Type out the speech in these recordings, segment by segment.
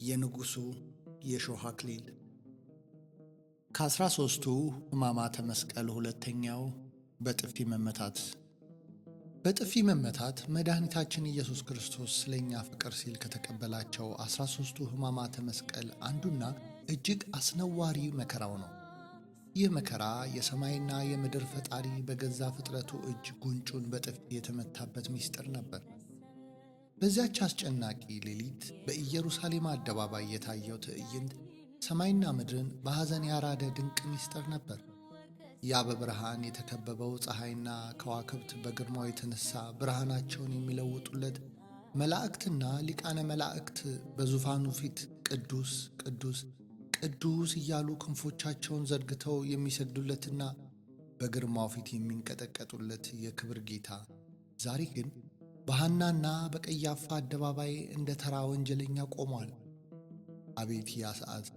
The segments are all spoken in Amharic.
የንጉሡ የእሾህ አክሊል። ከ13ቱ ሕማማተ መስቀል ሁለተኛው በጥፊ መመታት። በጥፊ መመታት መድኃኒታችን ኢየሱስ ክርስቶስ ስለኛ ፍቅር ሲል ከተቀበላቸው 13ቱ ሕማማተ መስቀል አንዱና እጅግ አስነዋሪ መከራው ነው። ይህ መከራ የሰማይና የምድር ፈጣሪ በገዛ ፍጥረቱ እጅ ጉንጩን በጥፊ የተመታበት ምስጢር ነበር። በዚያች አስጨናቂ ሌሊት በኢየሩሳሌም አደባባይ የታየው ትዕይንት ሰማይና ምድርን በሐዘን ያራደ ድንቅ ምስጢር ነበር። ያ በብርሃን የተከበበው ፀሐይና ከዋክብት በግርማው የተነሳ ብርሃናቸውን የሚለውጡለት መላእክትና ሊቃነ መላእክት በዙፋኑ ፊት ቅዱስ ቅዱስ ቅዱስ እያሉ ክንፎቻቸውን ዘርግተው የሚሰግዱለትና በግርማው ፊት የሚንቀጠቀጡለት የክብር ጌታ ዛሬ ግን በሐናና በቀያፋ አደባባይ እንደ ተራ ወንጀለኛ ቆሟል። አቤት ያ ሰዓት!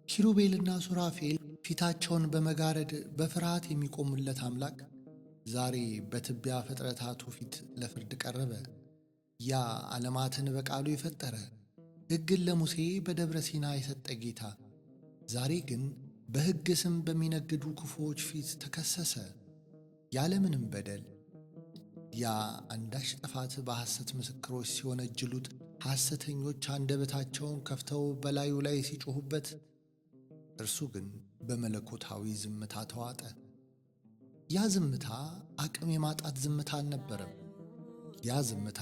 ኪሩቤልና ሱራፌል ፊታቸውን በመጋረድ በፍርሃት የሚቆሙለት አምላክ ዛሬ በትቢያ ፍጥረታቱ ፊት ለፍርድ ቀረበ። ያ ዓለማትን በቃሉ የፈጠረ ሕግን ለሙሴ በደብረ ሲና የሰጠ ጌታ ዛሬ ግን በሕግ ስም በሚነግዱ ክፉዎች ፊት ተከሰሰ ያለምንም በደል። ያ አንዳች ጥፋት በሐሰት ምስክሮች ሲወነጅሉት ሐሰተኞች አንደበታቸውን ከፍተው በላዩ ላይ ሲጮኹበት፣ እርሱ ግን በመለኮታዊ ዝምታ ተዋጠ። ያ ዝምታ አቅም የማጣት ዝምታ አልነበረም። ያ ዝምታ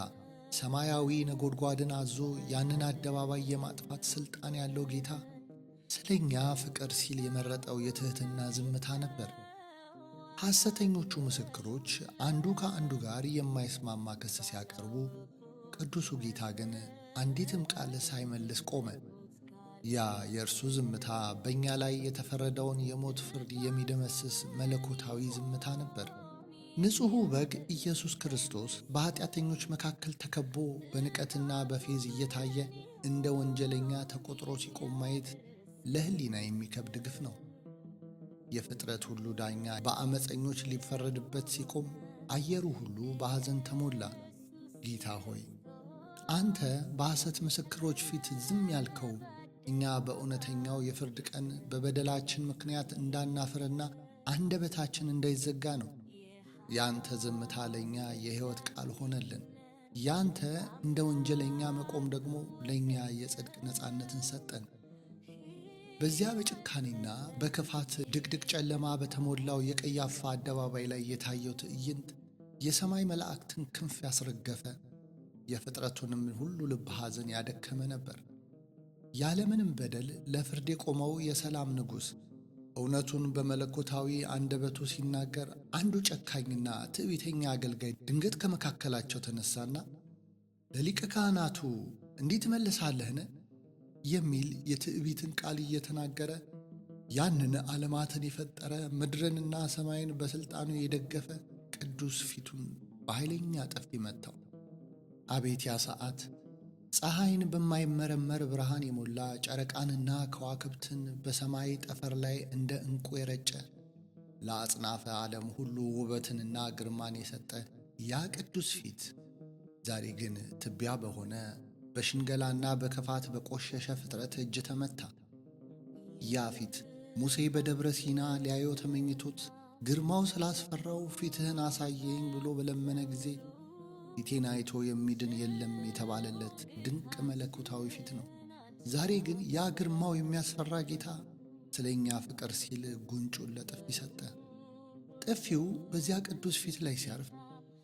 ሰማያዊ ነጎድጓድን አዞ ያንን አደባባይ የማጥፋት ሥልጣን ያለው ጌታ ስለኛ ፍቅር ሲል የመረጠው የትሕትና ዝምታ ነበር። ሐሰተኞቹ ምስክሮች አንዱ ከአንዱ ጋር የማይስማማ ክስ ሲያቀርቡ፣ ቅዱሱ ጌታ ግን አንዲትም ቃል ሳይመልስ ቆመ። ያ የእርሱ ዝምታ በእኛ ላይ የተፈረደውን የሞት ፍርድ የሚደመስስ መለኮታዊ ዝምታ ነበር። ንጹሑ በግ ኢየሱስ ክርስቶስ በኀጢአተኞች መካከል ተከቦ በንቀትና በፌዝ እየታየ እንደ ወንጀለኛ ተቆጥሮ ሲቆም ማየት ለሕሊና የሚከብድ ግፍ ነው። የፍጥረት ሁሉ ዳኛ በአመፀኞች ሊፈረድበት ሲቆም አየሩ ሁሉ በሐዘን ተሞላ። ጌታ ሆይ፣ አንተ በሐሰት ምስክሮች ፊት ዝም ያልከው እኛ በእውነተኛው የፍርድ ቀን በበደላችን ምክንያት እንዳናፍርና አንደበታችን እንዳይዘጋ ነው። ያንተ ዝምታ ለእኛ የሕይወት ቃል ሆነልን። ያንተ እንደ ወንጀለኛ መቆም ደግሞ ለእኛ የጽድቅ ነፃነትን ሰጠን። በዚያ በጭካኔና በክፋት ድቅድቅ ጨለማ በተሞላው የቀያፋ አደባባይ ላይ የታየው ትዕይንት የሰማይ መላእክትን ክንፍ ያስረገፈ፣ የፍጥረቱንም ሁሉ ልብ ሐዘን ያደከመ ነበር። ያለምንም በደል ለፍርድ የቆመው የሰላም ንጉሥ እውነቱን በመለኮታዊ አንደበቱ ሲናገር፣ አንዱ ጨካኝና ትዕቢተኛ አገልጋይ ድንገት ከመካከላቸው ተነሳና ለሊቀ ካህናቱ እንዲህ ትመልሳለህን? የሚል የትዕቢትን ቃል እየተናገረ ያንን ዓለማትን የፈጠረ ምድርንና ሰማይን በሥልጣኑ የደገፈ ቅዱስ ፊቱን በኃይለኛ ጥፊ መታው። አቤት ያ ሰዓት! ፀሐይን በማይመረመር ብርሃን የሞላ ጨረቃንና ከዋክብትን በሰማይ ጠፈር ላይ እንደ ዕንቁ የረጨ ለአጽናፈ ዓለም ሁሉ ውበትንና ግርማን የሰጠ ያ ቅዱስ ፊት ዛሬ ግን ትቢያ በሆነ በሽንገላና በክፋት በቆሸሸ ፍጥረት እጅ ተመታ። ያ ፊት ሙሴ በደብረ ሲና ሊያየው ተመኝቶት ግርማው ስላስፈራው ፊትህን አሳየኝ ብሎ በለመነ ጊዜ ፊቴን አይቶ የሚድን የለም የተባለለት ድንቅ መለኮታዊ ፊት ነው። ዛሬ ግን ያ ግርማው የሚያስፈራ ጌታ ስለ እኛ ፍቅር ሲል ጉንጩን ለጥፊ ሰጠ። ጥፊው በዚያ ቅዱስ ፊት ላይ ሲያርፍ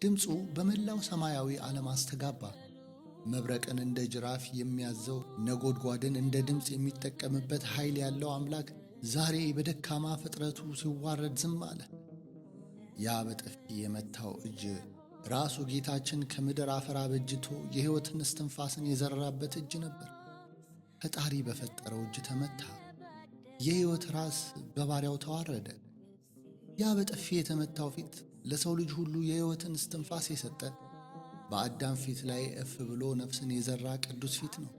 ድምፁ በመላው ሰማያዊ ዓለም አስተጋባ። መብረቅን እንደ ጅራፍ የሚያዘው ነጎድጓድን እንደ ድምፅ የሚጠቀምበት ኃይል ያለው አምላክ ዛሬ በደካማ ፍጥረቱ ሲዋረድ ዝም አለ። ያ በጥፊ የመታው እጅ ራሱ ጌታችን ከምድር አፈር አበጅቶ የሕይወትን እስትንፋስን የዘራበት እጅ ነበር። ፈጣሪ በፈጠረው እጅ ተመታ። የሕይወት ራስ በባሪያው ተዋረደ። ያ በጥፊ የተመታው ፊት ለሰው ልጅ ሁሉ የሕይወትን እስትንፋስ የሰጠ በአዳም ፊት ላይ እፍ ብሎ ነፍስን የዘራ ቅዱስ ፊት ነው።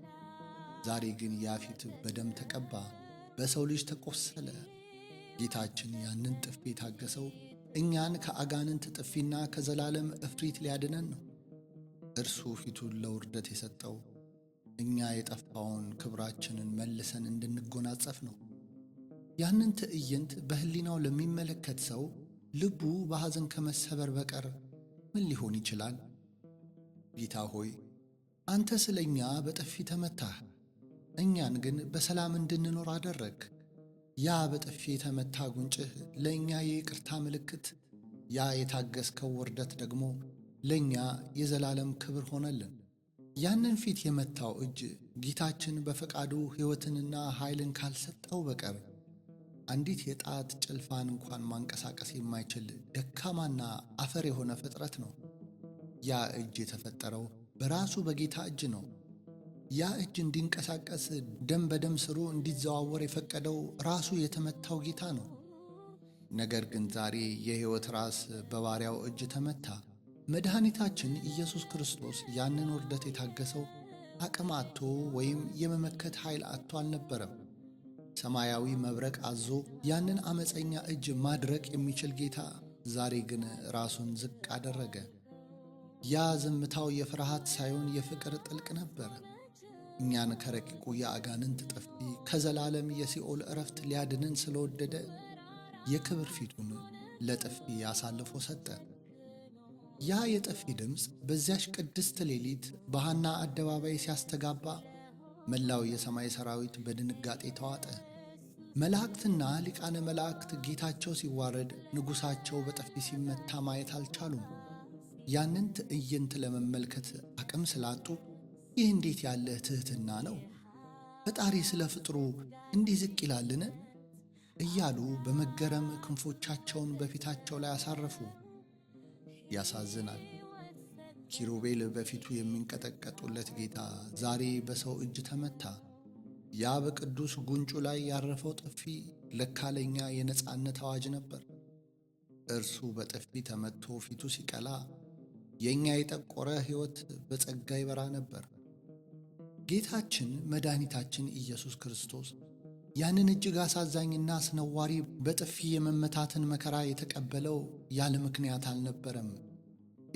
ዛሬ ግን ያ ፊት በደም ተቀባ፣ በሰው ልጅ ተቆሰለ። ጌታችን ያንን ጥፊ የታገሰው እኛን ከአጋንንት ጥፊና ከዘላለም እፍሪት ሊያድነን ነው። እርሱ ፊቱን ለውርደት የሰጠው እኛ የጠፋውን ክብራችንን መልሰን እንድንጎናጸፍ ነው። ያንን ትዕይንት በሕሊናው ለሚመለከት ሰው ልቡ በሐዘን ከመሰበር በቀር ምን ሊሆን ይችላል? ጌታ ሆይ፣ አንተ ስለ እኛ በጥፊ ተመታህ፣ እኛን ግን በሰላም እንድንኖር አደረግ። ያ በጥፊ የተመታ ጉንጭህ ለእኛ የይቅርታ ምልክት፣ ያ የታገስከው ውርደት ደግሞ ለእኛ የዘላለም ክብር ሆነልን። ያንን ፊት የመታው እጅ ጌታችን በፈቃዱ ሕይወትንና ኃይልን ካልሰጠው በቀር አንዲት የጣት ጭልፋን እንኳን ማንቀሳቀስ የማይችል ደካማና አፈር የሆነ ፍጥረት ነው። ያ እጅ የተፈጠረው በራሱ በጌታ እጅ ነው። ያ እጅ እንዲንቀሳቀስ ደም በደም ስሩ እንዲዘዋወር የፈቀደው ራሱ የተመታው ጌታ ነው። ነገር ግን ዛሬ የሕይወት ራስ በባሪያው እጅ ተመታ። መድኃኒታችን ኢየሱስ ክርስቶስ ያንን ውርደት የታገሰው አቅም አጥቶ ወይም የመመከት ኃይል አጥቶ አልነበረም። ሰማያዊ መብረቅ አዞ ያንን ዓመፀኛ እጅ ማድረቅ የሚችል ጌታ ዛሬ ግን ራሱን ዝቅ አደረገ። ያ ዝምታው የፍርሃት ሳይሆን የፍቅር ጥልቅ ነበር። እኛን ከረቂቁ የአጋንንት ጥፊ ከዘላለም የሲኦል ዕረፍት ሊያድንን ስለወደደ የክብር ፊቱን ለጥፊ አሳልፎ ሰጠ። ያ የጥፊ ድምፅ በዚያች ቅድስት ሌሊት በሐና አደባባይ ሲያስተጋባ መላው የሰማይ ሰራዊት በድንጋጤ ተዋጠ። መላእክትና ሊቃነ መላእክት ጌታቸው ሲዋረድ፣ ንጉሣቸው በጥፊ ሲመታ ማየት አልቻሉም። ያንን ትዕይንት ለመመልከት አቅም ስላጡ ይህ እንዴት ያለ ትሕትና ነው? ፈጣሪ ስለ ፍጥሩ እንዲህ ዝቅ ይላልን? እያሉ በመገረም ክንፎቻቸውን በፊታቸው ላይ አሳረፉ። ያሳዝናል። ኪሩቤል በፊቱ የሚንቀጠቀጡለት ጌታ ዛሬ በሰው እጅ ተመታ። ያ በቅዱስ ጉንጩ ላይ ያረፈው ጥፊ ለካ ለኛ የነጻነት አዋጅ ነበር። እርሱ በጥፊ ተመትቶ ፊቱ ሲቀላ የእኛ የጠቆረ ሕይወት በጸጋ ይበራ ነበር። ጌታችን መድኃኒታችን ኢየሱስ ክርስቶስ ያንን እጅግ አሳዛኝና አስነዋሪ በጥፊ የመመታትን መከራ የተቀበለው ያለ ምክንያት አልነበረም።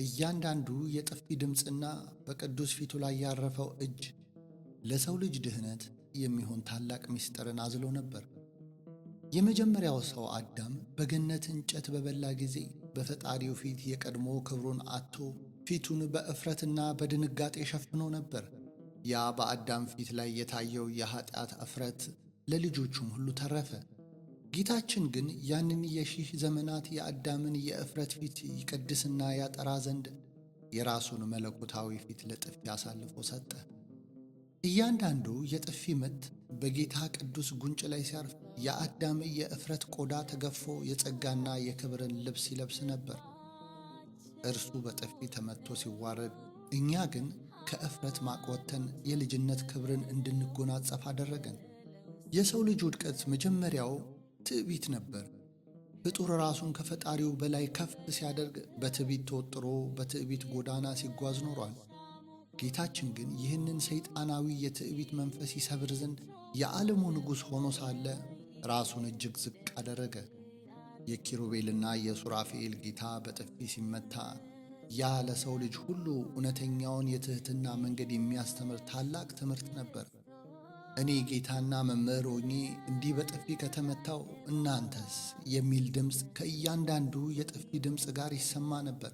እያንዳንዱ የጥፊ ድምፅና በቅዱስ ፊቱ ላይ ያረፈው እጅ ለሰው ልጅ ድኅነት የሚሆን ታላቅ ምስጢርን አዝሎ ነበር። የመጀመሪያው ሰው አዳም በገነት እንጨት በበላ ጊዜ በፈጣሪው ፊት የቀድሞ ክብሩን አጥቶ ፊቱን በእፍረትና በድንጋጤ ሸፍኖ ነበር። ያ በአዳም ፊት ላይ የታየው የኀጢአት እፍረት ለልጆቹም ሁሉ ተረፈ። ጌታችን ግን ያንን የሺህ ዘመናት የአዳምን የእፍረት ፊት ይቀድስና ያጠራ ዘንድ የራሱን መለኮታዊ ፊት ለጥፊ አሳልፎ ሰጠ። እያንዳንዱ የጥፊ ምት በጌታ ቅዱስ ጉንጭ ላይ ሲያርፍ የአዳም የእፍረት ቆዳ ተገፎ የጸጋና የክብርን ልብስ ይለብስ ነበር። እርሱ በጥፊ ተመትቶ ሲዋረድ፣ እኛ ግን ከእፍረት ማቅ ወጥተን የልጅነት ክብርን እንድንጎናጸፍ አደረገን። የሰው ልጅ ውድቀት መጀመሪያው ትዕቢት ነበር። ፍጡር ራሱን ከፈጣሪው በላይ ከፍ ሲያደርግ በትዕቢት ተወጥሮ በትዕቢት ጎዳና ሲጓዝ ኖሯል። ጌታችን ግን ይህንን ሰይጣናዊ የትዕቢት መንፈስ ይሰብር ዘንድ የዓለሙ ንጉሥ ሆኖ ሳለ ራሱን እጅግ ዝቅ አደረገ። የኪሩቤልና የሱራፌል ጌታ በጥፊ ሲመታ ያ ለሰው ልጅ ሁሉ እውነተኛውን የትሕትና መንገድ የሚያስተምር ታላቅ ትምህርት ነበር። እኔ ጌታና መምህር ሆኜ እንዲህ በጥፊ ከተመታው እናንተስ የሚል ድምፅ ከእያንዳንዱ የጥፊ ድምፅ ጋር ይሰማ ነበር።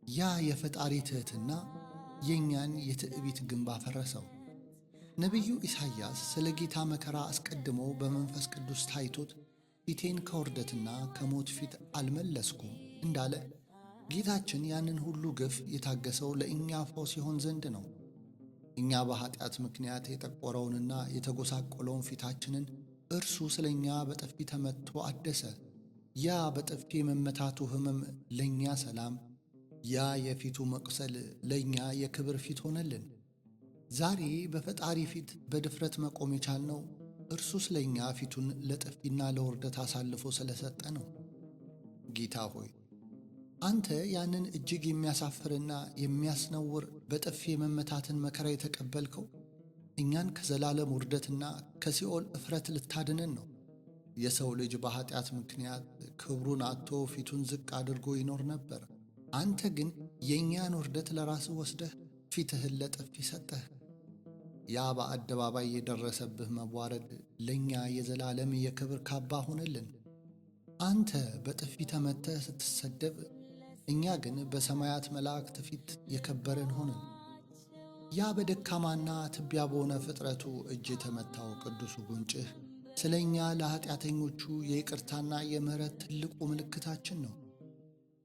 ያ የፈጣሪ ትሕትና የእኛን የትዕቢት ግንብ አፈረሰው። ነቢዩ ኢሳይያስ ስለ ጌታ መከራ አስቀድሞ በመንፈስ ቅዱስ ታይቶት ፊቴን ከውርደትና ከሞት ፊት አልመለስኩም እንዳለ ጌታችን ያንን ሁሉ ግፍ የታገሰው ለእኛ ፈውስ ይሆን ዘንድ ነው። እኛ በኀጢአት ምክንያት የጠቆረውንና የተጎሳቆለውን ፊታችንን እርሱ ስለ እኛ በጥፊ ተመትቶ አደሰ። ያ በጥፊ የመመታቱ ሕመም ለእኛ ሰላም፣ ያ የፊቱ መቁሰል ለእኛ የክብር ፊት ሆነልን። ዛሬ በፈጣሪ ፊት በድፍረት መቆም የቻልነው እርሱ ስለ እኛ ፊቱን ለጥፊና ለውርደት አሳልፎ ስለሰጠ ነው። ጌታ ሆይ፣ አንተ ያንን እጅግ የሚያሳፍርና የሚያስነውር በጥፊ የመመታትን መከራ የተቀበልከው እኛን ከዘላለም ውርደትና ከሲኦል እፍረት ልታድነን ነው። የሰው ልጅ በኀጢአት ምክንያት ክብሩን አጥቶ ፊቱን ዝቅ አድርጎ ይኖር ነበር። አንተ ግን የእኛን ውርደት ለራስህ ወስደህ ፊትህን ለጥፊ ሰጠህ። ያ በአደባባይ የደረሰብህ መዋረድ ለእኛ የዘላለም የክብር ካባ ሆነልን። አንተ በጥፊ ተመተህ ስትሰደብ፣ እኛ ግን በሰማያት መላእክት ፊት የከበርን ሆንን። ያ በደካማና ትቢያ በሆነ ፍጥረቱ እጅ የተመታው ቅዱሱ ጉንጭህ ስለ እኛ ለኀጢአተኞቹ የይቅርታና የምሕረት ትልቁ ምልክታችን ነው።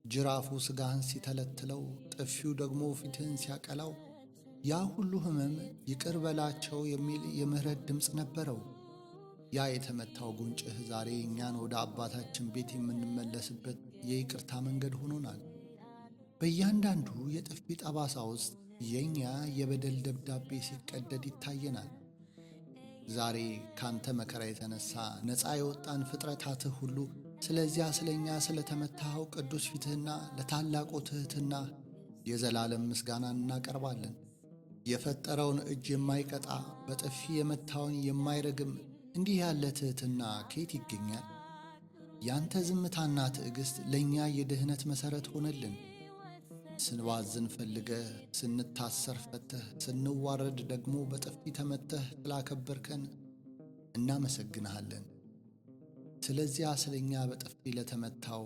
ጅራፉ ሥጋህን ሲተለትለው፣ ጥፊው ደግሞ ፊትህን ሲያቀላው፣ ያ ሁሉ ሕመም ይቅር በላቸው የሚል የምሕረት ድምፅ ነበረው። ያ የተመታው ጉንጭህ ዛሬ እኛን ወደ አባታችን ቤት የምንመለስበት የይቅርታ መንገድ ሆኖናል። በእያንዳንዱ የጥፊ ጠባሳ ውስጥ የእኛ የበደል ደብዳቤ ሲቀደድ ይታየናል። ዛሬ ካንተ መከራ የተነሣ ነፃ የወጣን ፍጥረታትህ ሁሉ ስለዚያ ስለ እኛ ስለ ተመታኸው ቅዱስ ፊትህና ለታላቁ ትሕትና የዘላለም ምስጋናን እናቀርባለን። የፈጠረውን እጅ የማይቀጣ በጥፊ የመታውን የማይረግም እንዲህ ያለ ትሕትና ከየት ይገኛል? ያንተ ዝምታና ትዕግሥት ለእኛ የድኅነት መሠረት ሆነልን። ስንባዝን ፈልገህ፣ ስንታሰር ፈተህ፣ ስንዋረድ ደግሞ በጥፊ ተመተህ ስላከበርከን እናመሰግንሃለን። ስለዚያ ስለ እኛ በጥፊ ለተመታው፣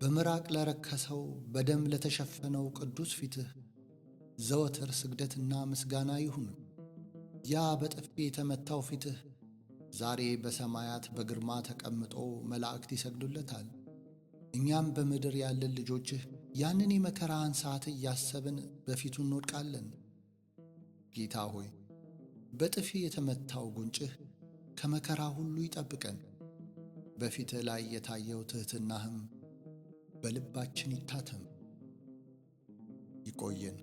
በምራቅ ለረከሰው፣ በደም ለተሸፈነው ቅዱስ ፊትህ ዘወትር ስግደትና ምስጋና ይሁን። ያ በጥፊ የተመታው ፊትህ ዛሬ በሰማያት በግርማ ተቀምጦ መላእክት ይሰግዱለታል። እኛም በምድር ያለን ልጆችህ ያንን የመከራህን ሰዓት እያሰብን በፊቱ እንወድቃለን። ጌታ ሆይ፣ በጥፊ የተመታው ጉንጭህ ከመከራ ሁሉ ይጠብቀን። በፊትህ ላይ የታየው ትሕትናህም በልባችን ይታተም። ይቆየን።